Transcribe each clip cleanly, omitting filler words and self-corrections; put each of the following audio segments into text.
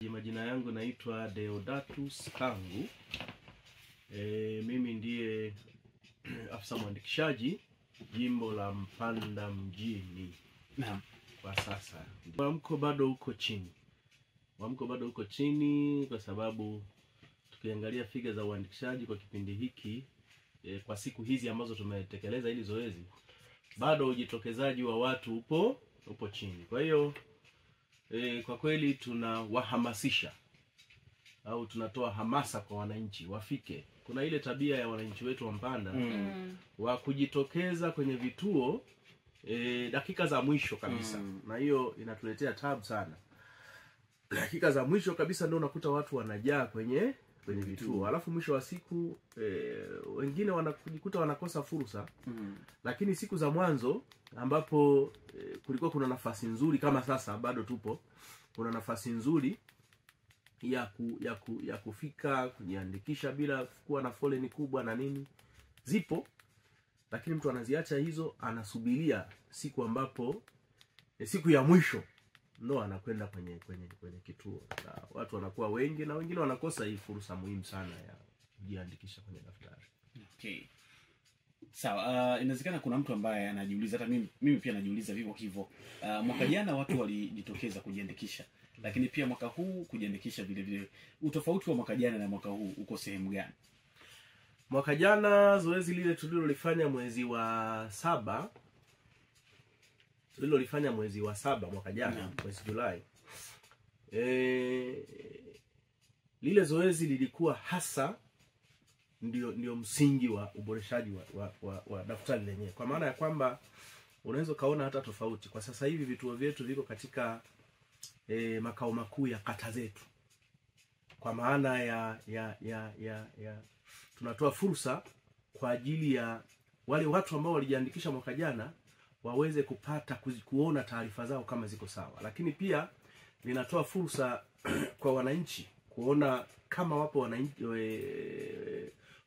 Majina yangu naitwa Deodatus Kangu. Mimi ndiye afisa mwandikishaji jimbo la Mpanda mjini. Naam. Kwa sasa mwamko bado uko chini. Mwamko bado uko chini kwa sababu tukiangalia figa za uandikishaji kwa kipindi hiki, kwa siku hizi ambazo tumetekeleza hili zoezi, bado ujitokezaji wa watu upo chini. Kwa hiyo kwa kweli tunawahamasisha au tunatoa hamasa kwa wananchi wafike. Kuna ile tabia ya wananchi wetu wa Mpanda wa kujitokeza kwenye vituo dakika za mwisho kabisa. Na hiyo inatuletea tabu sana. Dakika za mwisho kabisa ndio unakuta watu wanajaa kwenye vituo. Alafu mwisho wa siku wengine wanajikuta wanakosa fursa. Lakini siku za mwanzo ambapo kulikuwa kuna nafasi nzuri, kama sasa bado tupo, kuna nafasi nzuri ya kufika kujiandikisha bila kuwa na foleni kubwa na nini, zipo. Lakini mtu anaziacha hizo, anasubiria siku ambapo siku ya mwisho ndo anakwenda kwenye kituo. Na watu wanakuwa wengi na wengine wanakosa hii fursa muhimu sana ya kujiandikisha kwenye daftari. Okay. Sawa, inawezekana kuna mtu ambaye anajiuliza, hata mimi pia najiuliza vivyo hivyo. Mwaka jana watu walijitokeza kujiandikisha, lakini pia mwaka huu kujiandikisha vile vile. Utofauti wa mwaka jana na mwaka huu uko sehemu gani? Mwaka jana zoezi lile tulilolifanya mwezi wa 7, mwaka jana, mwezi Julai. Lile zoezi lilikuwa hasa ndio msingi wa uboreshaji wa daftari lenyewe. Kwa maana ya kwamba unaweza kaona hata tofauti. Kwa sasa hivi vituo vyetu viko katika makao makuu ya kata zetu. Kwa maana ya tunatoa fursa kwa ajili ya wale watu ambao walijiandikisha mwaka jana waweze kupata kuona taarifa zao kama ziko sawa. Lakini pia linatoa fursa kwa wananchi kuona kama wapo wananchi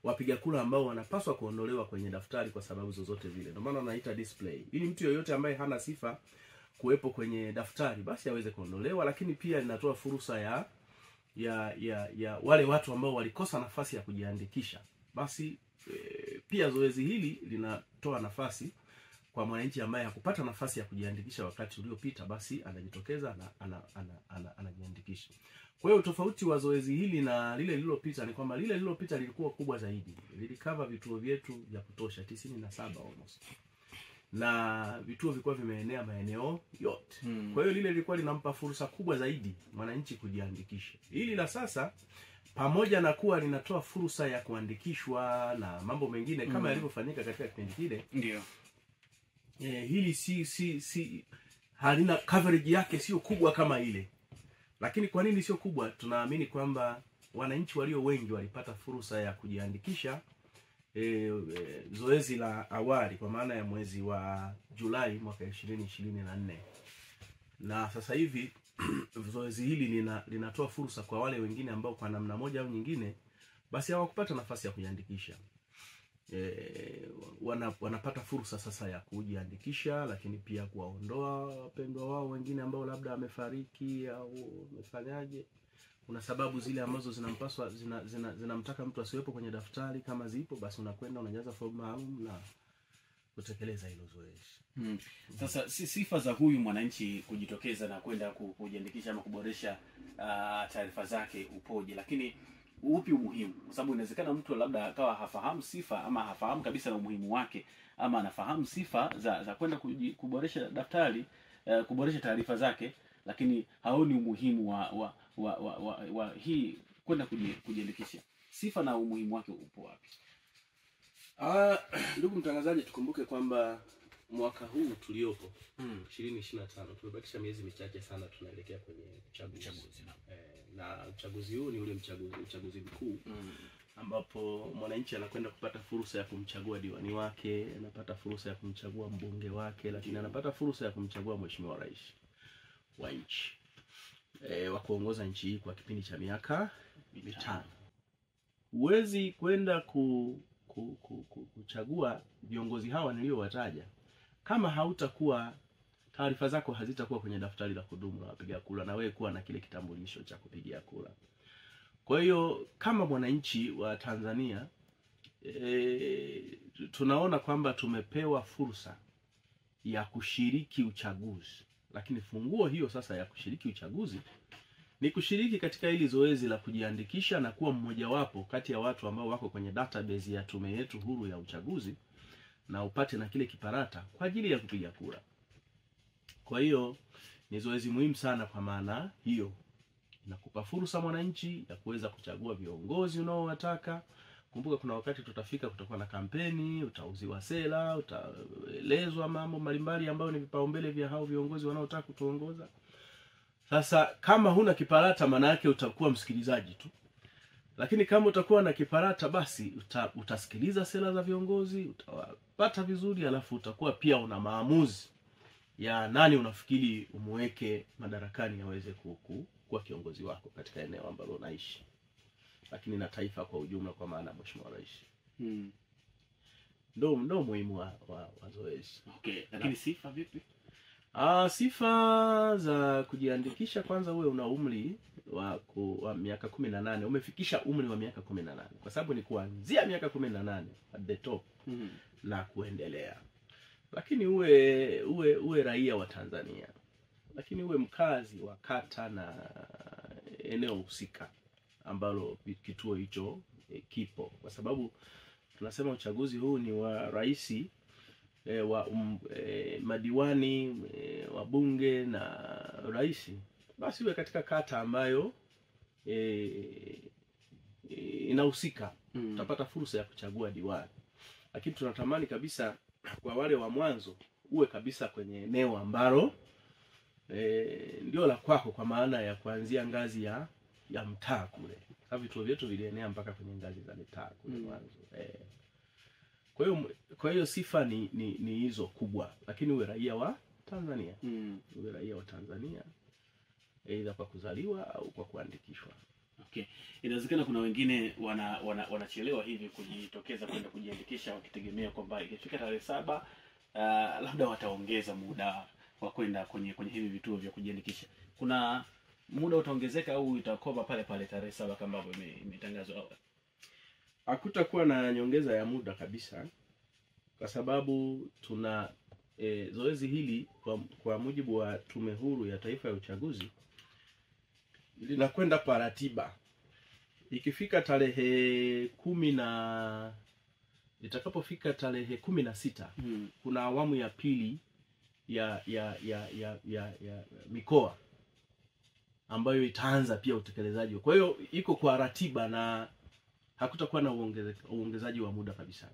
wapiga kura ambao wanapaswa kuondolewa kwenye daftari kwa sababu zozote vile. Ndio maana naita display. Ili mtu yoyote ambaye hana sifa kuwepo kwenye daftari basi aweze kuondolewa. Lakini pia linatoa fursa ya wale watu ambao walikosa nafasi ya kujiandikisha. Basi pia zoezi hili linatoa nafasi kwa mwananchi ambaye hakupata nafasi ya kujiandikisha wakati uliopita, basi anajitokeza na anajiandikisha. Kwa hiyo tofauti wa zoezi hili na lile lililopita ni kwamba lile lililopita lilikuwa kubwa zaidi. Lilikava vituo vyetu vya kutosha 97 almost. Na vituo vilikuwa vimeenea maeneo yote. Kwa hiyo lile lilikuwa linampa fursa kubwa zaidi mwananchi kujiandikisha. Hili la sasa, pamoja na kuwa linatoa fursa ya kuandikishwa na mambo mengine kama yalivyofanyika katika kipindi kile, ndio hili si halina coverage yake sio kubwa kama ile. Lakini kwa nini sio kubwa? Tunaamini kwamba wananchi walio wengi walipata fursa ya kujiandikisha zoezi la awali kwa maana ya mwezi wa Julai mwaka 2024. Na sasa hivi zoezi hili linatoa fursa kwa wale wengine ambao kwa namna moja au nyingine basi hawakupata nafasi ya kujiandikisha. Wanapata fursa sasa ya kujiandikisha, lakini pia kuwaondoa wapendwa wao wengine ambao labda wamefariki au wamefanyaje. Kuna sababu zile ambazo zinampaswa zinamtaka mtu asiwepo kwenye daftari. Kama zipo basi unakwenda unajaza fomu maalum na kutekeleza hilo zoezi. Sasa sifa za huyu mwananchi kujitokeza na kwenda kujiandikisha ama kuboresha taarifa zake upoje, lakini upi umuhimu? Kwa sababu inawezekana mtu labda akawa hafahamu sifa ama hafahamu kabisa na umuhimu wake, ama anafahamu sifa za kwenda kuboresha daftari, kuboresha taarifa zake, lakini haoni umuhimu wa hii kwenda kujiandikisha. Sifa na umuhimu wake upo wapi? Ndugu mtangazaji, tukumbuke kwamba mwaka huu tuliopo 2025 tumebakisha miezi michache sana tunaelekea kwenye uchaguzi. Na uchaguzi huu ni ule uchaguzi mkuu ambapo mwananchi anakwenda kupata fursa ya kumchagua diwani wake, anapata fursa ya kumchagua mbunge wake, lakini anapata fursa ya kumchagua mheshimiwa rais wa nchi wa kuongoza nchi hii kwa kipindi cha miaka 5. Huwezi kwenda kuchagua viongozi hawa niliowataja kama hautakuwa taarifa zako hazitakuwa kwenye daftari la kudumu la wapiga kura na wewe kuwa na kile kitambulisho cha kupigia kura. Kwa hiyo kama mwananchi wa Tanzania tunaona kwamba tumepewa fursa ya kushiriki uchaguzi. Lakini funguo hiyo sasa ya kushiriki uchaguzi ni kushiriki katika hili zoezi la kujiandikisha na kuwa mmojawapo kati ya watu ambao wako kwenye database ya tume yetu huru ya uchaguzi na upate na kile kiparata kwa ajili ya kupiga kura. Kwa hiyo ni zoezi muhimu sana, kwa maana hiyo inakupa fursa mwananchi ya kuweza kuchagua viongozi unaowataka. Kumbuka kuna wakati tutafika, kutakuwa na kampeni, utauziwa sera, utaelezwa mambo mbalimbali ambayo ni vipaumbele vya hao viongozi wanaotaka kutuongoza. Sasa kama huna kiparata, maana yake utakuwa msikilizaji tu. Lakini kama utakuwa na kiparata, basi utasikiliza sera za viongozi, utawapata vizuri, alafu utakuwa pia una maamuzi ya nani unafikiri umweke madarakani aweze kuwa kiongozi wako katika eneo ambalo unaishi, lakini na taifa kwa ujumla, kwa maana Mheshimiwa Rais. Ndo muhimu wa zoezi. Okay, lakini sifa vipi? Sifa za kujiandikisha, kwanza uwe una umri wa miaka 18, umefikisha umri wa miaka 18, kwa sababu ni kuanzia miaka 18 at the top na kuendelea. Lakini uwe raia wa Tanzania, lakini uwe mkazi wa kata na eneo husika ambalo kituo hicho kipo, kwa sababu tunasema uchaguzi huu ni wa rais, madiwani, wa bunge na rais. Basi uwe katika kata ambayo inahusika, utapata fursa ya kuchagua diwani. Lakini tunatamani kabisa kwa wale wa mwanzo uwe kabisa kwenye eneo ambalo ndio la kwako, kwa maana ya kuanzia ngazi ya mtaa kule. Sababu vituo vyetu vilienea mpaka kwenye ngazi za mitaa kule mwanzo. Kwa hiyo sifa ni hizo kubwa, lakini uwe raia wa Tanzania. Uwe raia wa Tanzania, aidha kwa kuzaliwa au kwa kuandikishwa. Okay. Inawezekana kuna wengine wanachelewa hivi kujitokeza kwenda kujiandikisha, wakitegemea kwamba ikifika tarehe 7 labda wataongeza muda wa kwenda kwenye hivi vituo vya kujiandikisha. Kuna muda utaongezeka au itakoba pale pale tarehe 7 kama ambavyo imetangazwa awali? Hakutakuwa na nyongeza ya muda kabisa, kwa sababu tuna zoezi hili kwa mujibu wa Tume Huru ya Taifa ya Uchaguzi linakwenda kwa ratiba. Ikifika tarehe 10 itakapofika tarehe 16 kuna awamu ya pili ya mikoa ambayo itaanza pia utekelezaji. Kwa hiyo iko kwa ratiba na hakutakuwa na uongezaji wa muda kabisa.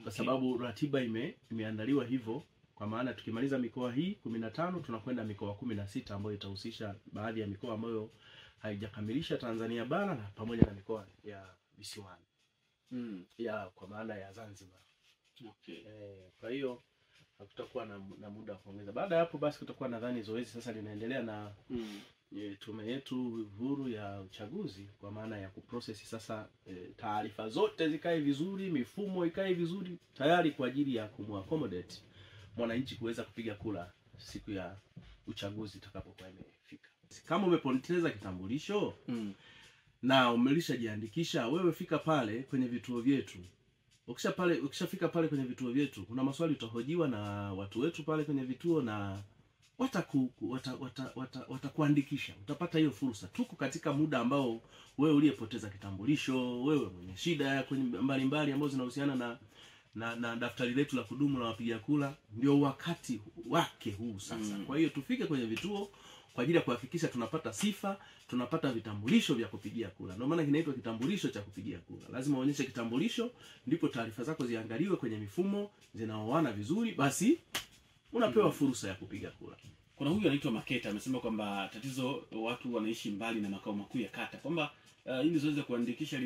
Kwa sababu ratiba imeandaliwa hivyo, kwa maana tukimaliza mikoa hii 15 tunakwenda mikoa 16 ambayo itahusisha baadhi ya mikoa ambayo haijakamilisha Tanzania bara na pamoja na mikoa ya visiwani. Kwa maana ya Zanzibar. Okay. Kwa hiyo hakutakuwa na muda wa kuongeza. Baada ya hapo basi kutakuwa nadhani zoezi sasa linaendelea na tume yetu huru ya uchaguzi, kwa maana ya kuprocess sasa taarifa zote zikae vizuri, mifumo ikae vizuri, tayari kwa ajili ya kumaccommodate mwananchi kuweza kupiga kura siku ya uchaguzi itakapokuwa imefika. Kama umepoteza kitambulisho na umelishajiandikisha, wewe fika pale kwenye vituo vyetu. Ukishafika pale kwenye vituo vyetu, kuna maswali utahojiwa na watu wetu pale kwenye vituo, na watakuandikisha. Utapata hiyo fursa. Tuko katika muda ambao wewe uliyepoteza kitambulisho, wewe mwenye shida kwenye mbalimbali ambazo zinahusiana na daftari letu la kudumu la wapiga kura, ndio wakati wake huu sasa. Kwa hiyo tufike kwenye vituo kwa ajili ya kuhakikisha tunapata sifa, tunapata vitambulisho vya kupigia kura. Ndio maana kinaitwa kitambulisho cha kupigia kura. Lazima uonyeshe kitambulisho, ndipo taarifa zako ziangaliwe kwenye mifumo, zinaoana vizuri, basi unapewa fursa ya kupiga kura. Kuna huyu anaitwa Maketa amesema kwamba tatizo watu wanaishi mbali na makao makuu ya kata. Kwamba hili zoezi la kuandikisha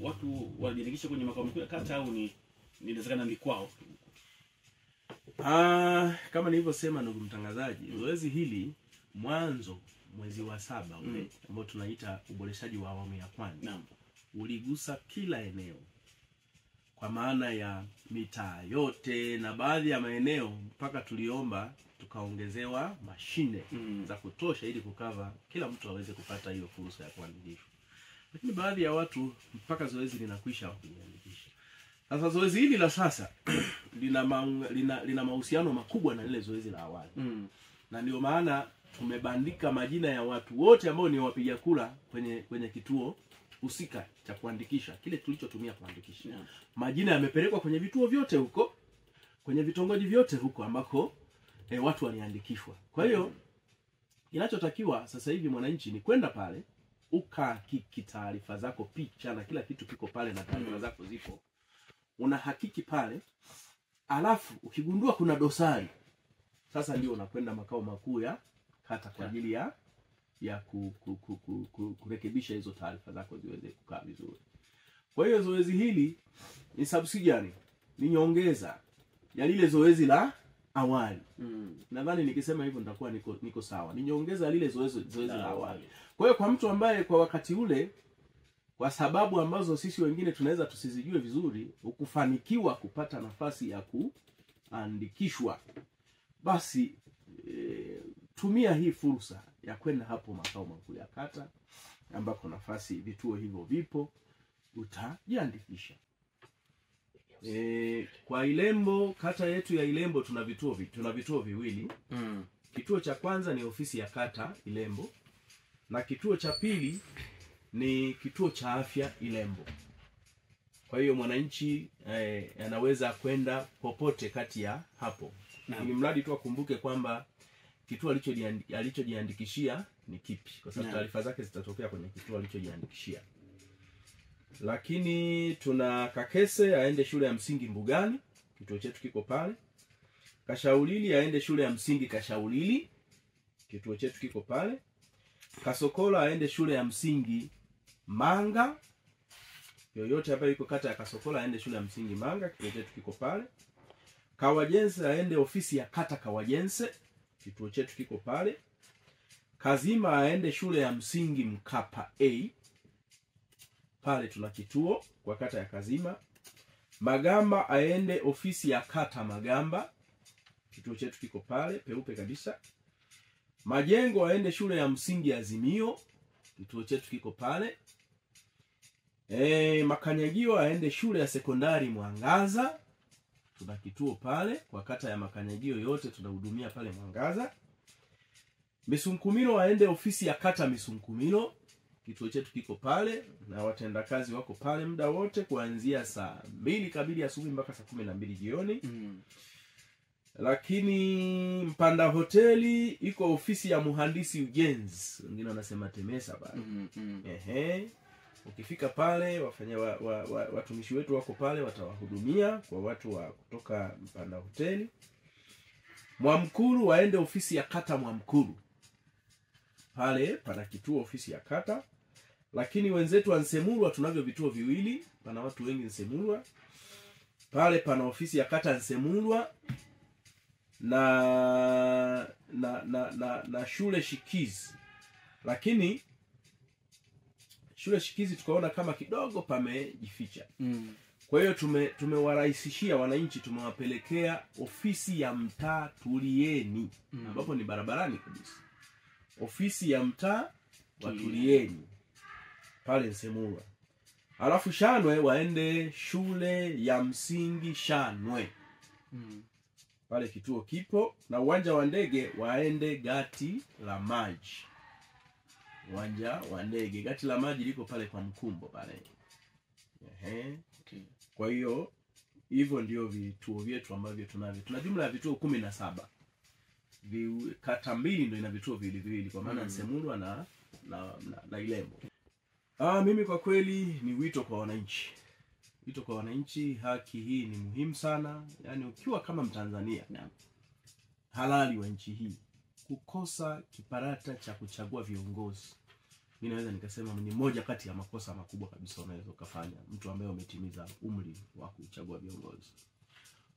watu wanajiandikisha kwenye makao makuu ya kata au inawezekana ni kwao? Kama nilivyosema ndugu mtangazaji, zoezi hili mwanzo mwezi wa 7 ule ambao tunaita uboreshaji wa awamu ya kwanza, uligusa kila eneo. kwa maana ya mitaa yote na baadhi ya maeneo mpaka tuliomba tukaongezewa mashine za kutosha ili kukava kila mtu aweze kupata hiyo fursa ya kuandikishwa. Lakini baadhi ya mpaka zoezi linakwisha kujiandikisha. Sasa zoezi hili la sasa lina mahusiano makubwa na ile zoezi la awali. Na ndio maana tumebandika majina ya watu wote ambao ni wapiga kura kwenye kituo husika cha kuandikisha, kile tulichotumia kuandikisha. Majina yamepelekwa kwenye vituo vyote huko, kwenye vitongoji vyote huko ambako watu waliandikishwa. Kwa hiyo kinachotakiwa sasa hivi mwananchi ni kwenda pale, ukahakiki taarifa zako, picha na kila kitu kiko pale na taarifa zako zipo. Unahakiki pale, alafu ukigundua kuna dosari, sasa ndio unakwenda makao makuu ya kata kwa ajili ya kurekebisha hizo taarifa zako ziweze kukaa vizuri. Kwa hiyo zoezi hili ni subsidiary, ni nyongeza ya lile zoezi la awali. Nadhani nikisema hivyo nitakuwa niko sawa. Ni nyongeza lile zoezi la awali. Kwa hiyo kwa mtu ambaye kwa wakati ule, kwa sababu ambazo sisi wengine tunaweza tusizijue vizuri, ukufanikiwa kupata nafasi ya kuandikishwa, basi tumia hii fursa ya kwenda hapo makao makuu ya kata ambako vituo hivyo vipo, utajiandikisha. Kwa Ilembo, kata yetu ya Ilembo tuna vituo viwili. Kituo cha kwanza ni ofisi ya kata Ilembo, na kituo cha pili ni kituo cha afya Ilembo. Kwa hiyo mwananchi anaweza kwenda popote kati ya hapo. Ili mradi tu akumbuke kwamba kituo alichojiandikishia ni kipi, kwa sababu taarifa zake zitatokea kwenye kituo alichojiandikishia. Lakini tuna Kakese aende shule ya msingi Mbugani, kituo chetu kiko pale. Kashaulili aende shule ya msingi Kashaulili, kituo chetu kiko pale. Kasokola aende shule ya msingi Manga, yoyote hapa yuko kata ya Kasokola aende shule ya msingi Manga, kituo chetu kiko pale. Kawajense aende ofisi ya kata Kawajense, kituo chetu kiko pale. Kazima aende shule ya msingi Mkapa A, pale tuna kituo kwa kata ya Kazima. Magamba aende ofisi ya kata Magamba, kituo chetu kiko pale peupe kabisa. Majengo aende shule ya msingi Azimio, kituo chetu kiko pale. Makanyagio aende shule ya sekondari Mwangaza, tuna kituo pale kwa kata ya Makanyagio, yote tunahudumia pale Mwangaza. Misunkumilo aende ofisi ya kata Misunkumilo, kituo chetu kiko pale na watendakazi wako pale muda wote kuanzia saa 2 kamili asubuhi mpaka saa 12 jioni. Lakini Mpanda hoteli iko ofisi ya muhandisi ujenzi, wengine wanasema TEMESA bado. Ukifika pale watumishi wetu wako pale, watawahudumia kwa watu wa kutoka Mpanda hoteli. Mwamkuru waende ofisi ya kata Mwamkuru, pale pana kituo ofisi ya kata. Lakini wenzetu wa Nsemurwa tunavyo vituo viwili, pana watu wengi Nsemurwa. Pale pana ofisi ya kata Nsemurwa na shule shikizi. Lakini shule shikizi tukaona kama kidogo pamejificha. Kwa hiyo tumewarahisishia wananchi, tumewapelekea ofisi ya mtaa Tulieni, ambapo ni barabarani kabisa. Ofisi ya mtaa wa Tulieni pale Nsemurwa. Alafu Shanwe waende shule ya msingi Shanwe, pale kituo kipo. Na uwanja wa ndege waende Gati la Maji, uwanja wa ndege Gati la Maji liko pale kwa Mkumbo pale. Kwa hiyo hivyo ndio vituo vyetu ambavyo tunavyo. Tuna jumla ya vituo 17. Kata 2 ndio ina vituo viwili kwa maana Nsemurwa na Ilembo. Mimi kwa kweli ni wito kwa wananchi. Wito kwa wananchi, haki hii ni muhimu sana. Yaani ukiwa kama Mtanzania halali wa nchi hii, kukosa kiparata cha kuchagua viongozi, mimi naweza nikasema ni moja kati ya makosa makubwa kabisa unaweza kufanya mtu ambaye umetimiza umri wa kuchagua viongozi.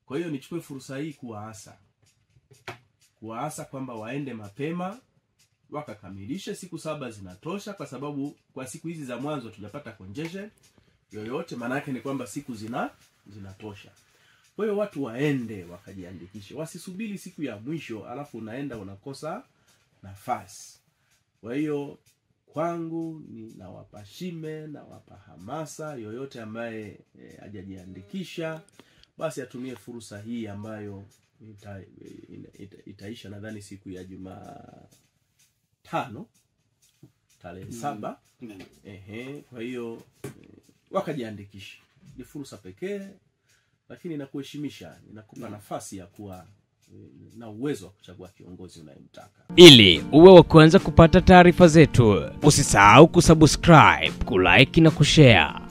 Kwa hiyo nichukue fursa hii kuwaasa kwamba waende mapema wakakamilishe. Siku 7 zinatosha, kwa sababu kwa siku hizi za mwanzo tunapata congestion yoyote. Maana yake ni kwamba siku zinatosha. Kwa hiyo watu waende wakajiandikishe, wasisubiri siku ya mwisho alafu unaenda unakosa nafasi. Kwa hiyo kwangu ninawapa shime na wapa hamasa, yoyote ambaye hajajiandikisha basi atumie fursa hii ambayo itaisha nadhani siku ya Jumatano tarehe 7. Kwa hiyo wakajiandikisha. Ni fursa pekee, lakini inakuheshimisha, inakupa nafasi ya kuwa na uwezo wa kuchagua kiongozi unayemtaka. Ili uwe wa kwanza kupata taarifa zetu, usisahau kusubscribe, kulike na kushare.